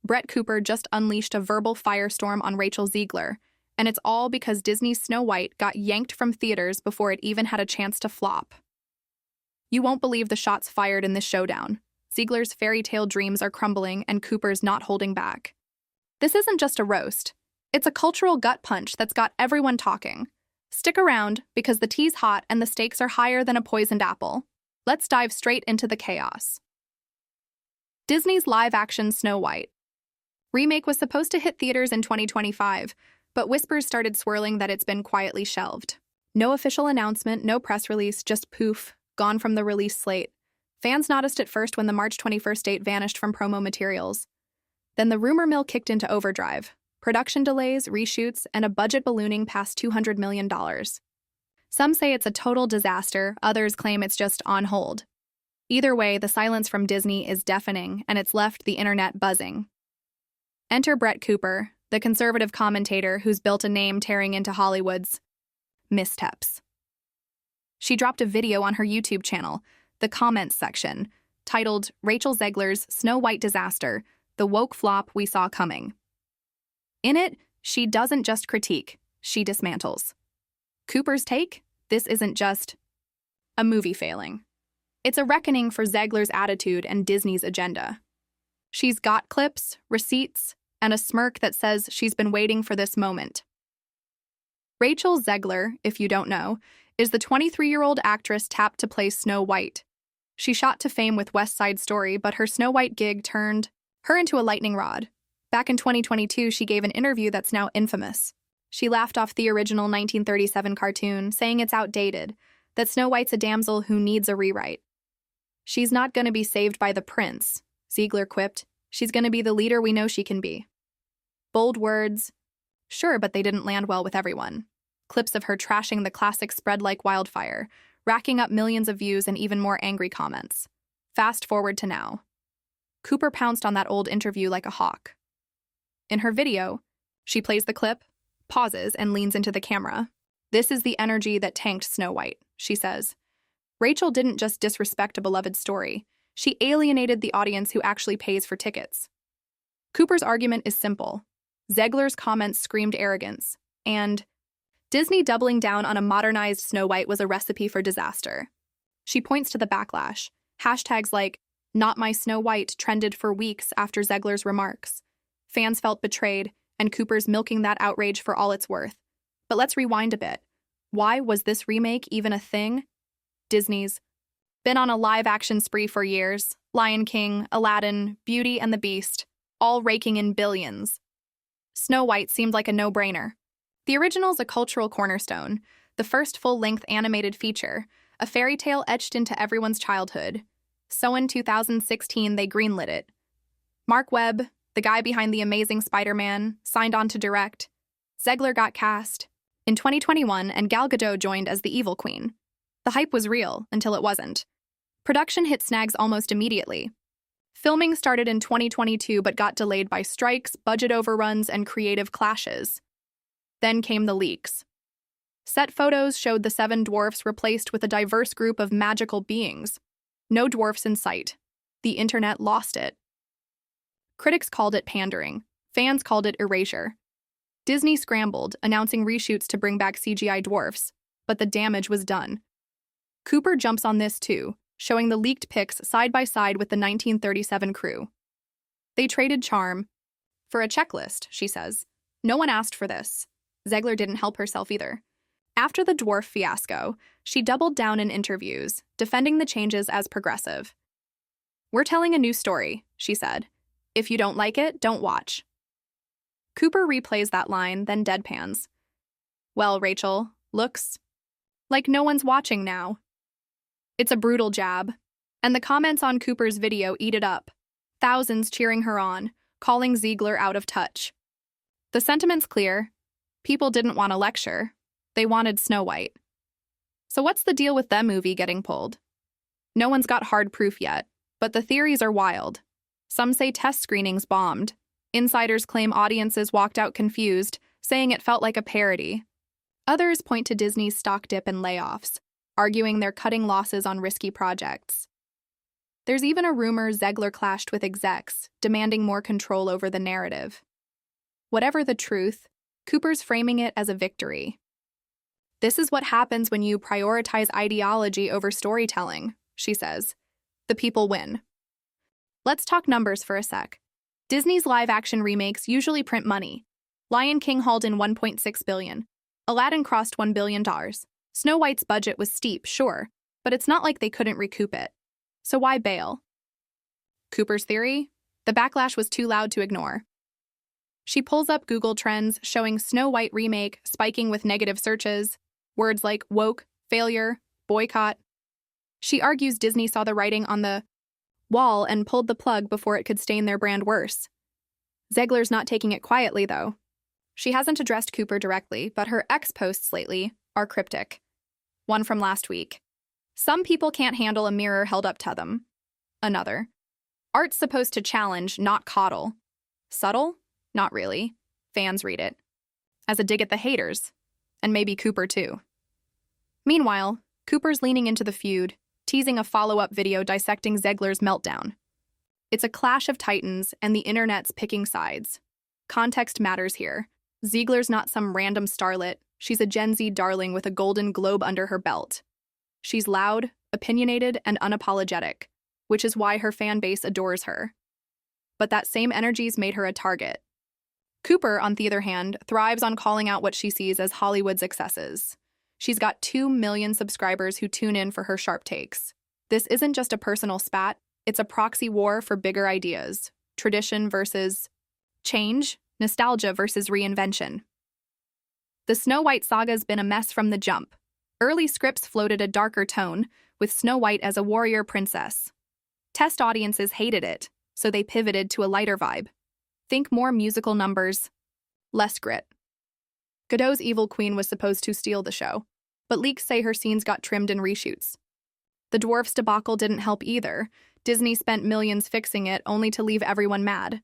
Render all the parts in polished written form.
Brett Cooper just unleashed a verbal firestorm on Rachel Zegler, and it's all because Disney's Snow White got yanked from theaters before it even had a chance to flop. You won't believe the shots fired in this showdown. Zegler's fairy tale dreams are crumbling, and Cooper's not holding back. This isn't just a roast. It's a cultural gut punch that's got everyone talking. Stick around, because the tea's hot and the stakes are higher than a poisoned apple. Let's dive straight into the chaos. Disney's live-action Snow White remake was supposed to hit theaters in 2025, but whispers started swirling that it's been quietly shelved. No official announcement, no press release, just poof, gone from the release slate. Fans noticed it first when the March 21st date vanished from promo materials. Then the rumor mill kicked into overdrive. Production delays, reshoots, and a budget ballooning past $200 million. Some say it's a total disaster, others claim it's just on hold. Either way, the silence from Disney is deafening, and it's left the internet buzzing. Enter Brett Cooper, the conservative commentator who's built a name tearing into Hollywood's missteps. She dropped a video on her YouTube channel, the comments section, titled Rachel Zegler's Snow White Disaster, the woke flop we saw coming. In it, she doesn't just critique, she dismantles. Cooper's take? This isn't just a movie failing. It's a reckoning for Zegler's attitude and Disney's agenda. She's got clips, receipts, and a smirk that says she's been waiting for this moment. Rachel Zegler, if you don't know, is the 23-year-old actress tapped to play Snow White. She shot to fame with West Side Story, but her Snow White gig turned her into a lightning rod. Back in 2022, she gave an interview that's now infamous. She laughed off the original 1937 cartoon, saying it's outdated, that Snow White's a damsel who needs a rewrite. She's not going to be saved by the prince, Zegler quipped. She's going to be the leader we know she can be. Bold words. Sure, but they didn't land well with everyone. Clips of her trashing the classic spread like wildfire, racking up millions of views and even more angry comments. Fast forward to now. Cooper pounced on that old interview like a hawk. In her video, she plays the clip, pauses, and leans into the camera. This is the energy that tanked Snow White, she says. Rachel didn't just disrespect a beloved story. She alienated the audience who actually pays for tickets. Cooper's argument is simple. Zegler's comments screamed arrogance, and Disney doubling down on a modernized Snow White was a recipe for disaster. She points to the backlash. Hashtags like, "Not My Snow White" trended for weeks after Zegler's remarks. Fans felt betrayed, and Cooper's milking that outrage for all it's worth. But let's rewind a bit. Why was this remake even a thing? Disney's been on a live-action spree for years. Lion King, Aladdin, Beauty and the Beast, all raking in billions. Snow White seemed like a no-brainer. The original's a cultural cornerstone, the first full-length animated feature, a fairy tale etched into everyone's childhood. So in 2016, they greenlit it. Mark Webb, the guy behind The Amazing Spider-Man, signed on to direct. Zegler got cast in 2021, and Gal Gadot joined as the Evil Queen. The hype was real until it wasn't. Production hit snags almost immediately. Filming started in 2022 but got delayed by strikes, budget overruns, and creative clashes. Then came the leaks. Set photos showed the 7 dwarfs replaced with a diverse group of magical beings. No dwarfs in sight. The internet lost it. Critics called it pandering. Fans called it erasure. Disney scrambled, announcing reshoots to bring back CGI dwarfs, but the damage was done. Cooper jumps on this too, showing the leaked pics side by side with the 1937 crew. They traded charm for a checklist, she says. No one asked for this. Zegler didn't help herself either. After the dwarf fiasco, she doubled down in interviews, defending the changes as progressive. "We're telling a new story," she said. "If you don't like it, don't watch." Cooper replays that line, then deadpans. "Well, Rachel, looks like no one's watching now." It's a brutal jab, and the comments on Cooper's video eat it up. Thousands cheering her on, calling Zegler out of touch. The sentiment's clear. People didn't want a lecture. They wanted Snow White. So what's the deal with the movie getting pulled? No one's got hard proof yet, but the theories are wild. Some say test screenings bombed. Insiders claim audiences walked out confused, saying it felt like a parody. Others point to Disney's stock dip and layoffs, arguing they're cutting losses on risky projects. There's even a rumor Zegler clashed with execs, demanding more control over the narrative. Whatever the truth, Cooper's framing it as a victory. This is what happens when you prioritize ideology over storytelling, she says. The people win. Let's talk numbers for a sec. Disney's live-action remakes usually print money. Lion King hauled in $1.6 billion. Aladdin crossed $1 billion. Snow White's budget was steep, sure, but it's not like they couldn't recoup it. So why bail? Cooper's theory? The backlash was too loud to ignore. She pulls up Google Trends showing Snow White remake spiking with negative searches, words like woke, failure, boycott. She argues Disney saw the writing on the wall and pulled the plug before it could stain their brand worse. Zegler's not taking it quietly, though. She hasn't addressed Cooper directly, but her ex-posts lately are cryptic. One from last week. Some people can't handle a mirror held up to them. Another. Art's supposed to challenge, not coddle. Subtle? Not really. Fans read it. As a dig at the haters. And maybe Cooper, too. Meanwhile, Cooper's leaning into the feud, teasing a follow-up video dissecting Zegler's meltdown. It's a clash of titans, and the internet's picking sides. Context matters here. Zegler's not some random starlet. She's a Gen Z darling with a Golden Globe under her belt. She's loud, opinionated, and unapologetic, which is why her fan base adores her. But that same energy's made her a target. Cooper, on the other hand, thrives on calling out what she sees as Hollywood's excesses. She's got 2 million subscribers who tune in for her sharp takes. This isn't just a personal spat, it's a proxy war for bigger ideas. Tradition versus change, nostalgia versus reinvention. The Snow White saga's been a mess from the jump. Early scripts floated a darker tone, with Snow White as a warrior princess. Test audiences hated it, so they pivoted to a lighter vibe. Think more musical numbers, less grit. Godot's evil queen was supposed to steal the show, but leaks say her scenes got trimmed in reshoots. The dwarfs debacle didn't help either. Disney spent millions fixing it, only to leave everyone mad.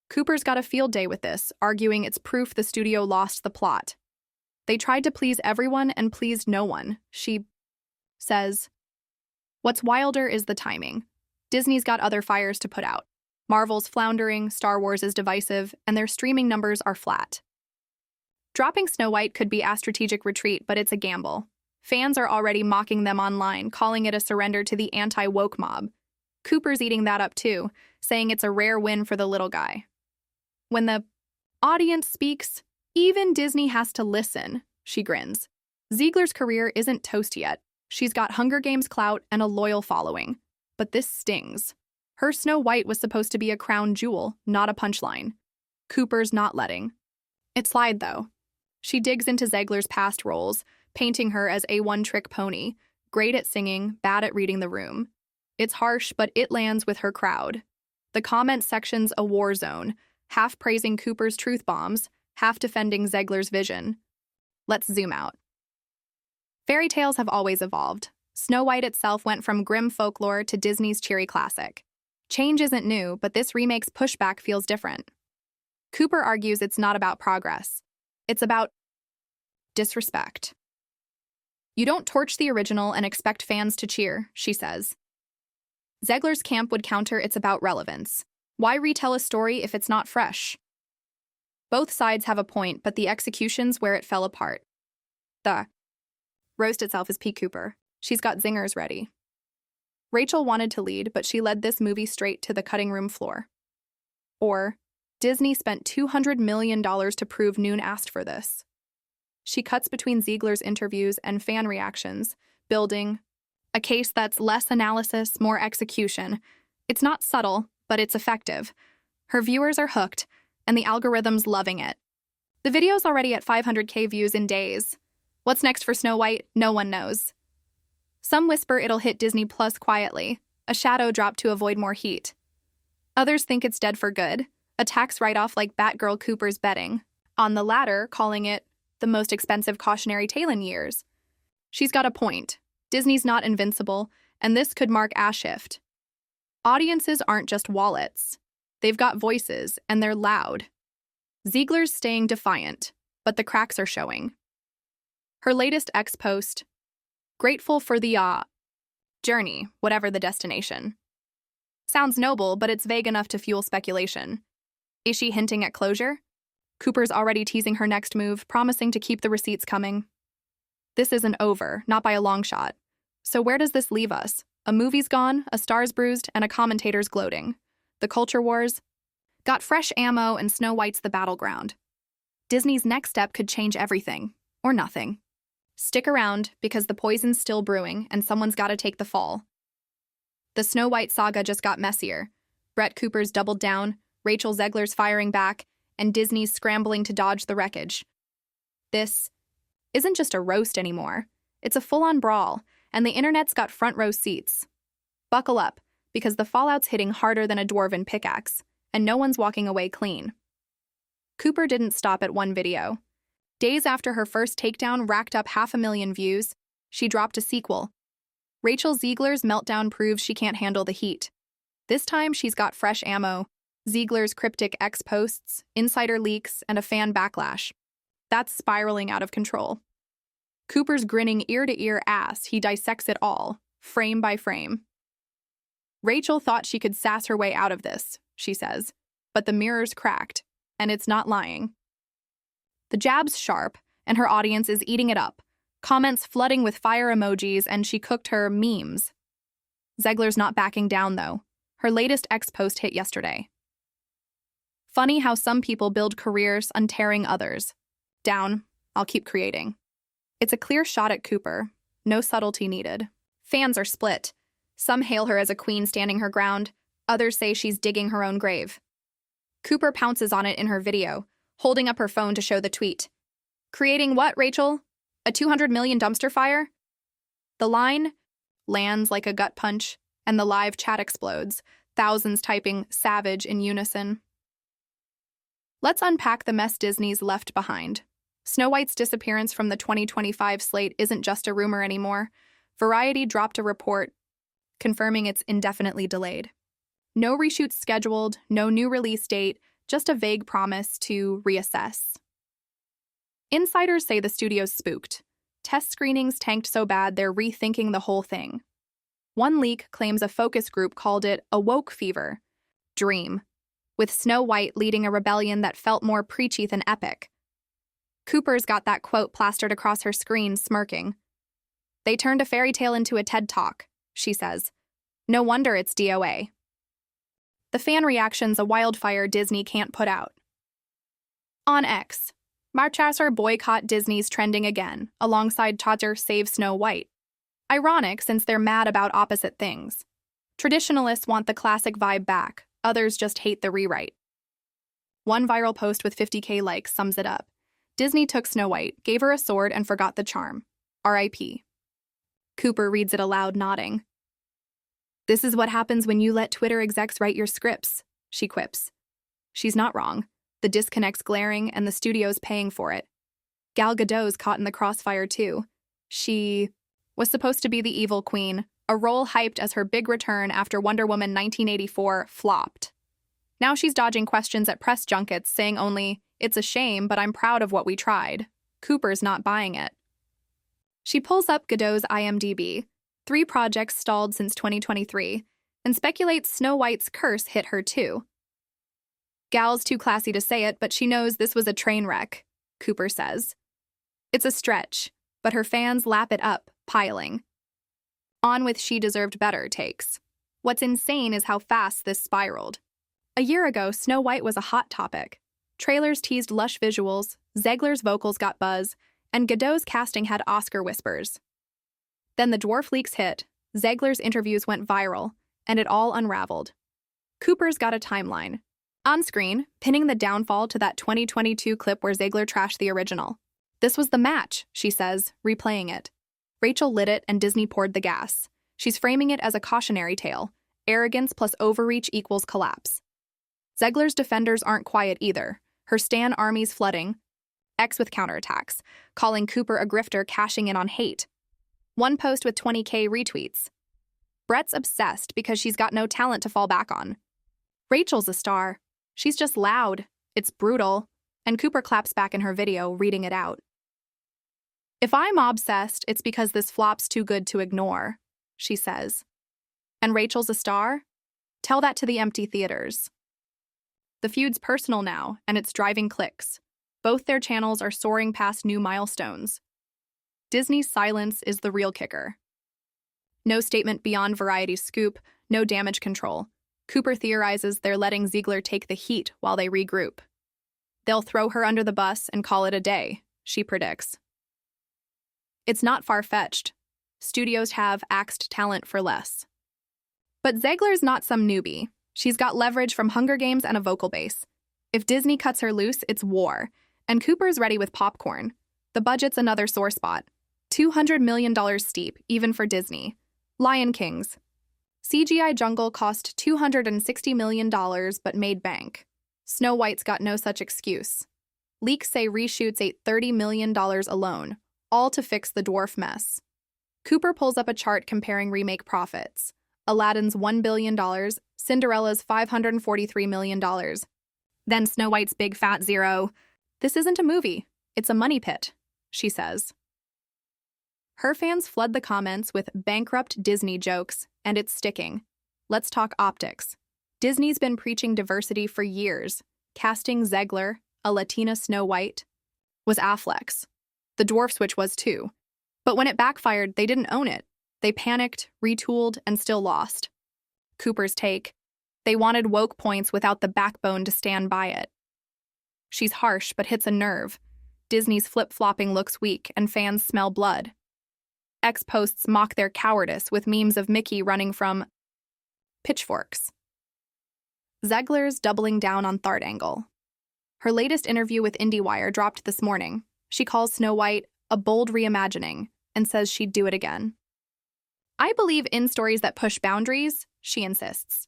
Cooper's got a field day with this, arguing it's proof the studio lost the plot. They tried to please everyone and pleased no one, she says. What's wilder is the timing. Disney's got other fires to put out. Marvel's floundering, Star Wars is divisive, and their streaming numbers are flat. Dropping Snow White could be a strategic retreat, but it's a gamble. Fans are already mocking them online, calling it a surrender to the anti-woke mob. Cooper's eating that up too, saying it's a rare win for the little guy. When the audience speaks, even Disney has to listen, she grins. Zegler's career isn't toast yet. She's got Hunger Games clout and a loyal following. But this stings. Her Snow White was supposed to be a crown jewel, not a punchline. Cooper's not letting it slide, though. She digs into Zegler's past roles, painting her as a one-trick pony, great at singing, bad at reading the room. It's harsh, but it lands with her crowd. The comment section's a war zone, half praising Cooper's truth bombs, half defending Zegler's vision. Let's zoom out. Fairy tales have always evolved. Snow White itself went from grim folklore to Disney's cheery classic. Change isn't new, but this remake's pushback feels different. Cooper argues it's not about progress. It's about disrespect. You don't torch the original and expect fans to cheer, she says. Zegler's camp would counter it's about relevance. Why retell a story if it's not fresh? Both sides have a point, but the execution's where it fell apart. The roast itself is P. Cooper. She's got zingers ready. Rachel wanted to lead, but she led this movie straight to the cutting room floor. Or, Disney spent $200 million to prove Noon asked for this. She cuts between Zegler's interviews and fan reactions, building a case that's less analysis, more execution. It's not subtle, but it's effective. Her viewers are hooked, and the algorithm's loving it. The video's already at 500K views in days. What's next for Snow White? No one knows. Some whisper it'll hit Disney Plus quietly, a shadow drop to avoid more heat. Others think it's dead for good, a tax write-off like Batgirl Cooper's betting, on the latter calling it the most expensive cautionary tale in years. She's got a point. Disney's not invincible, and this could mark a shift. Audiences aren't just wallets. They've got voices, and they're loud. Zegler's staying defiant, but the cracks are showing. Her latest ex-post, grateful for the journey, whatever the destination. Sounds noble, but it's vague enough to fuel speculation. Is she hinting at closure? Cooper's already teasing her next move, promising to keep the receipts coming. This isn't over, not by a long shot. So where does this leave us? A movie's gone, a star's bruised, and a commentator's gloating. The culture wars got fresh ammo, and Snow White's the battleground. Disney's next step could change everything, or nothing. Stick around, because the poison's still brewing, and someone's gotta take the fall. The Snow White saga just got messier. Brett Cooper's doubled down, Rachel Zegler's firing back, and Disney's scrambling to dodge the wreckage. This isn't just a roast anymore. It's a full-on brawl, and the internet's got front-row seats. Buckle up, because the fallout's hitting harder than a dwarven pickaxe, and no one's walking away clean. Cooper didn't stop at one video. Days after her first takedown racked up 500,000 views, she dropped a sequel. Rachel Zegler's meltdown proves she can't handle the heat. This time she's got fresh ammo, Zegler's cryptic X posts, insider leaks, and a fan backlash. That's spiraling out of control. Cooper's grinning ear-to-ear ass, he dissects it all, frame by frame. Rachel thought she could sass her way out of this, she says, but the mirror's cracked, and it's not lying. The jab's sharp, and her audience is eating it up, comments flooding with fire emojis, and she cooked her memes. Zegler's not backing down, though. Her latest X post hit yesterday. Funny how some people build careers untearing others. Down, I'll keep creating. It's a clear shot at Cooper, no subtlety needed. Fans are split. Some hail her as a queen standing her ground, others say she's digging her own grave. Cooper pounces on it in her video, holding up her phone to show the tweet. Creating what, Rachel? A 200 million dumpster fire? The line lands like a gut punch, and the live chat explodes, thousands typing savage in unison. Let's unpack the mess Disney's left behind. Snow White's disappearance from the 2025 slate isn't just a rumor anymore. Variety dropped a report confirming it's indefinitely delayed. No reshoots scheduled, no new release date, just a vague promise to reassess. Insiders say the studio's spooked. Test screenings tanked so bad they're rethinking the whole thing. One leak claims a focus group called it a woke fever dream, with Snow White leading a rebellion that felt more preachy than epic. Cooper's got that quote plastered across her screen, smirking. They turned a fairy tale into a TED Talk, she says. No wonder it's DOA. The fan reaction's a wildfire Disney can't put out. On X, Marchasser boycott Disney's trending again, alongside Todger Save Snow White. Ironic since they're mad about opposite things. Traditionalists want the classic vibe back, others just hate the rewrite. One viral post with 50K likes sums it up. Disney took Snow White, gave her a sword, and forgot the charm. R.I.P. Cooper reads it aloud, nodding. This is what happens when you let Twitter execs write your scripts, she quips. She's not wrong. The disconnect's glaring, and the studio's paying for it. Gal Gadot's caught in the crossfire, too. She was supposed to be the evil queen, a role hyped as her big return after Wonder Woman 1984 flopped. Now she's dodging questions at press junkets, saying only, "It's a shame, but I'm proud of what we tried." Cooper's not buying it. She pulls up Gadot's IMDb, 3 projects stalled since 2023, and speculates Snow White's curse hit her too. Gal's too classy to say it, but she knows this was a train wreck, Cooper says. It's a stretch, but her fans lap it up, piling. On with she deserved better takes. What's insane is how fast this spiraled. A year ago, Snow White was a hot topic. Trailers teased lush visuals, Zegler's vocals got buzz, and Gadot's casting had Oscar whispers. Then the dwarf leaks hit, Zegler's interviews went viral, and it all unraveled. Cooper's got a timeline. On screen, pinning the downfall to that 2022 clip where Zegler trashed the original. This was the match, she says, replaying it. Rachel lit it and Disney poured the gas. She's framing it as a cautionary tale. Arrogance plus overreach equals collapse. Zegler's defenders aren't quiet either. Her stan army's flooding. X with counterattacks, calling Cooper a grifter cashing in on hate. One post with 20K retweets. Brett's obsessed because she's got no talent to fall back on. Rachel's a star. She's just loud. It's brutal. And Cooper claps back in her video, reading it out. If I'm obsessed, it's because this flop's too good to ignore, she says. And Rachel's a star? Tell that to the empty theaters. The feud's personal now, and it's driving clicks. Both their channels are soaring past new milestones. Disney's silence is the real kicker. No statement beyond Variety's scoop, no damage control. Cooper theorizes they're letting Zegler take the heat while they regroup. They'll throw her under the bus and call it a day, she predicts. It's not far-fetched. Studios have axed talent for less. But Zegler's not some newbie. She's got leverage from Hunger Games and a vocal base. If Disney cuts her loose, it's war. And Cooper's ready with popcorn. The budget's another sore spot. $200 million steep, even for Disney. Lion Kings. CGI Jungle cost $260 million but made bank. Snow White's got no such excuse. Leaks say reshoots ate $30 million alone, all to fix the dwarf mess. Cooper pulls up a chart comparing remake profits. Aladdin's $1 billion, Cinderella's $543 million. Then Snow White's big fat zero. This isn't a movie, it's a money pit, she says. Her fans flood the comments with bankrupt Disney jokes, and it's sticking. Let's talk optics. Disney's been preaching diversity for years. Casting Zegler, a Latina Snow White, was Affleck's. The dwarf switch was too. But when it backfired, they didn't own it. They panicked, retooled, and still lost. Cooper's take: they wanted woke points without the backbone to stand by it. She's harsh but hits a nerve. Disney's flip-flopping looks weak, and fans smell blood. Ex-posts mock their cowardice with memes of Mickey running from pitchforks. Zegler's doubling down on third angle. Her latest interview with IndieWire dropped this morning. She calls Snow White a bold reimagining and says she'd do it again. I believe in stories that push boundaries, she insists.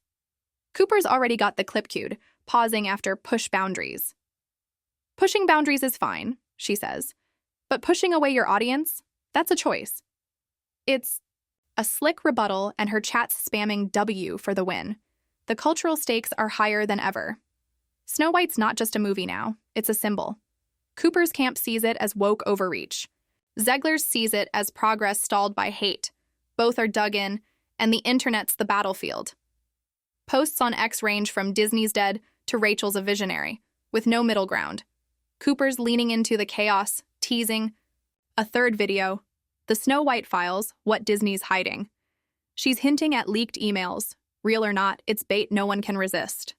Cooper's already got the clip cued, pausing after push boundaries. Pushing boundaries is fine, she says, but pushing away your audience, that's a choice. It's a slick rebuttal, and her chat's spamming W for the win. The cultural stakes are higher than ever. Snow White's not just a movie now, it's a symbol. Cooper's camp sees it as woke overreach. Zegler's sees it as progress stalled by hate. Both are dug in, and the internet's the battlefield. Posts on X range from Disney's dead to Rachel's a visionary, with no middle ground. Cooper's leaning into the chaos, teasing a third video, the Snow White Files, what Disney's hiding. She's hinting at leaked emails. Real or not, it's bait no one can resist.